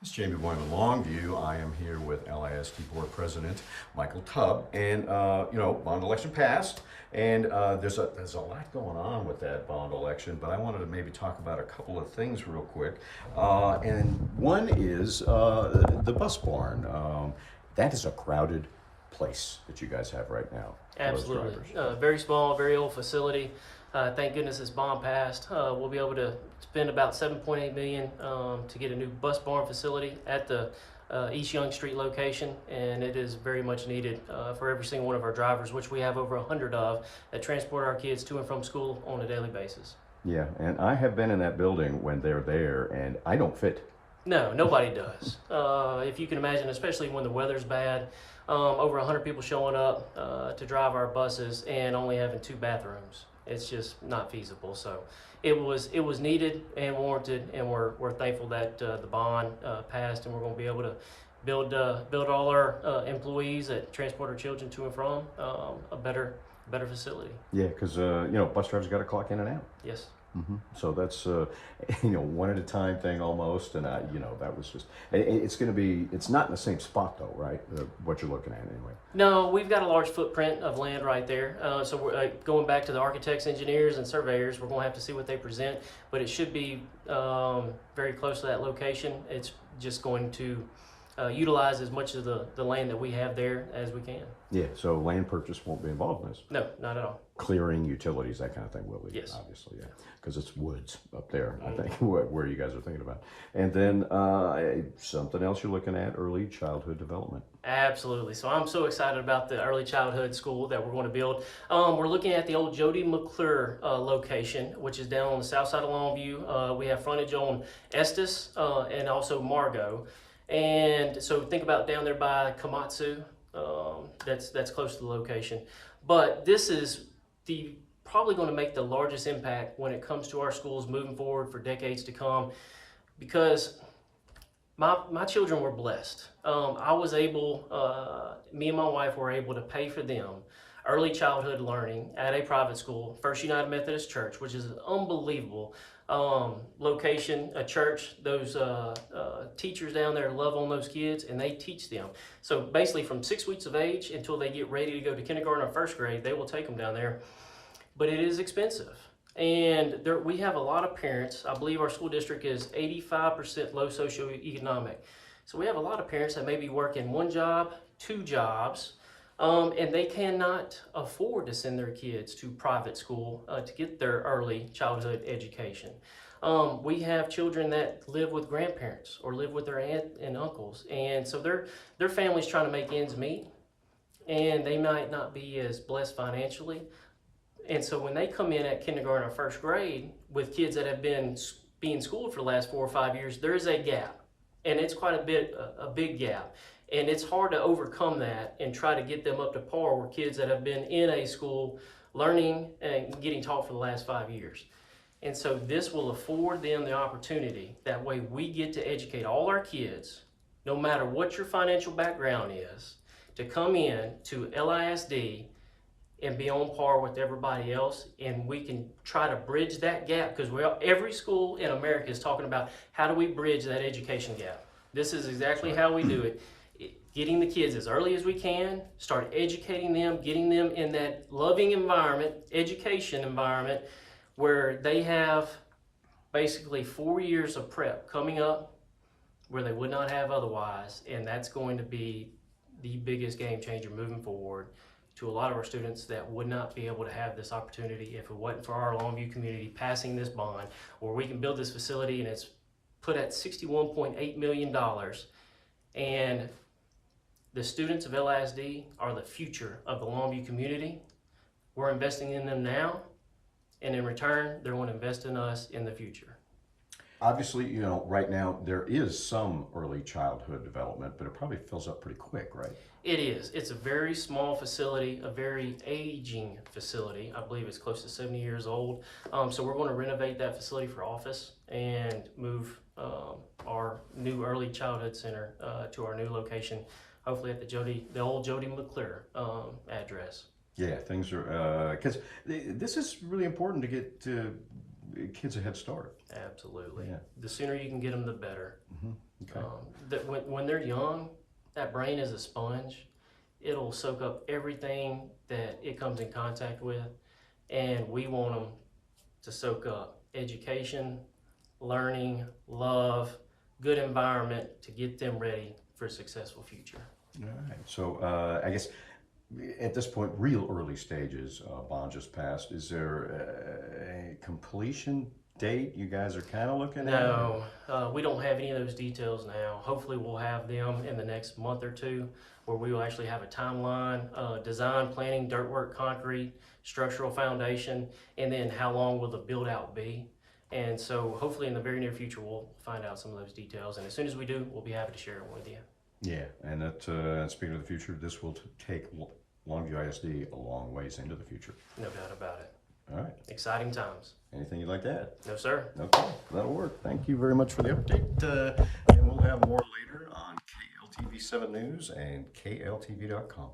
This is Jamie Boyman, Longview. I am here with LISD Board President Michael Tubb, and bond election passed, and there's a lot going on with that bond election. But I wanted to maybe talk about a couple of things real quick, and one is the bus barn. That is a crowded place that you guys have right now. Absolutely. Very small, very old facility. Thank goodness this bond passed. We'll be able to spend about $7.8 million to get a new bus barn facility at the East Young Street location, and it is very much needed for every single one of our drivers, which we have over 100 of, that transport our kids to and from school on a daily basis. Yeah, and I have been in that building when they're there, and I don't fit. No, nobody does. If you can imagine, especially when the weather's bad, over 100 people showing up to drive our buses and only having 2 bathrooms. It's just not feasible. So it was needed and warranted, and we're thankful that the bond passed, and we're going to be able to build all our employees that transport our children to and from a better facility. Yeah, because bus drivers got to clock in and out. Yes. Mm-hmm. So that's one at a time thing almost, and that was just. It's going to be. It's not in the same spot though, right? What you're looking at anyway. No, we've got a large footprint of land right there. So we're going back to the architects, engineers, and surveyors. We're going to have to see what they present, but it should be very close to that location. It's just going to utilize as much of the land that we have there as we can. Yeah. So land purchase won't be involved in this. No, not at all. Clearing, utilities, that kind of thing will be. Yes. Obviously, yeah, because it's woods up there. I think where you guys are thinking about, and then something else you're looking at: early childhood development. Absolutely. So I'm so excited about the early childhood school that we're going to build. We're looking at the old Jody McClure location, which is down on the south side of Longview. We have frontage on Estes and also Margot. And so think about down there by Komatsu. That's close to the location. But this is probably going to make the largest impact when it comes to our schools moving forward for decades to come, because my children were blessed. I was able, me and my wife were able to pay for them early childhood learning at a private school, First United Methodist Church, which is an unbelievable location, a church. Those teachers down there love on those kids, and they teach them. So basically from 6 weeks of age until they get ready to go to kindergarten or first grade, they will take them down there. But it is expensive. And we have a lot of parents. I believe our school district is 85% low socioeconomic. So we have a lot of parents that maybe work in 1 job, 2 jobs, and they cannot afford to send their kids to private school to get their early childhood education. We have children that live with grandparents or live with their aunt and uncles, and so their family's trying to make ends meet, and they might not be as blessed financially. And so when they come in at kindergarten or first grade with kids that have been being schooled for the last 4 or 5 years, there is a gap, and it's quite a big gap. And it's hard to overcome that and try to get them up to par with kids that have been in a school learning and getting taught for the last 5 years. And so this will afford them the opportunity. That way we get to educate all our kids, no matter what your financial background is, to come in to LISD and be on par with everybody else. And we can try to bridge that gap, because every school in America is talking about how do we bridge that education gap. This is exactly how we do it. Getting the kids as early as we can, start educating them, getting them in that loving environment, education environment, where they have basically 4 years of prep coming up where they would not have otherwise. And that's going to be the biggest game changer moving forward to a lot of our students that would not be able to have this opportunity if it wasn't for our Longview community passing this bond, where we can build this facility, and it's put at $61.8 million. And the students of LISD are the future of the Longview community. We're investing in them now, and in return, they're going to invest in us in the future. Obviously, right now there is some early childhood development, but it probably fills up pretty quick, right? It is. It's a very small facility, a very aging facility. I believe it's close to 70 years old. So we're going to renovate that facility for office and move our new early childhood center to our new location, hopefully at the old Jody McClure address. Yeah, things are, because this is really important to get to kids a head start. Absolutely. Yeah. The sooner you can get them, the better. Okay. That when they're young, that brain is a sponge. It'll soak up everything that it comes in contact with, and we want them to soak up education, learning, love, good environment to get them ready for a successful future. All right. So I guess at this point, real early stages, bond just passed. Is there a completion date you guys are kind of looking at? No, we don't have any of those details now. Hopefully we'll have them in the next month or two, where we will actually have a timeline, design, planning, dirt work, concrete, structural foundation, and then how long will the build out be. And so hopefully in the very near future, we'll find out some of those details. And as soon as we do, we'll be happy to share them with you. Yeah, and that speaking of the future, this will take Longview ISD a long ways into the future. No doubt about it. All right. Exciting times. Anything you'd like to add? No, sir. Okay, that'll work. Thank you very much for the update. And we'll have more later on KLTV 7 News and KLTV.com.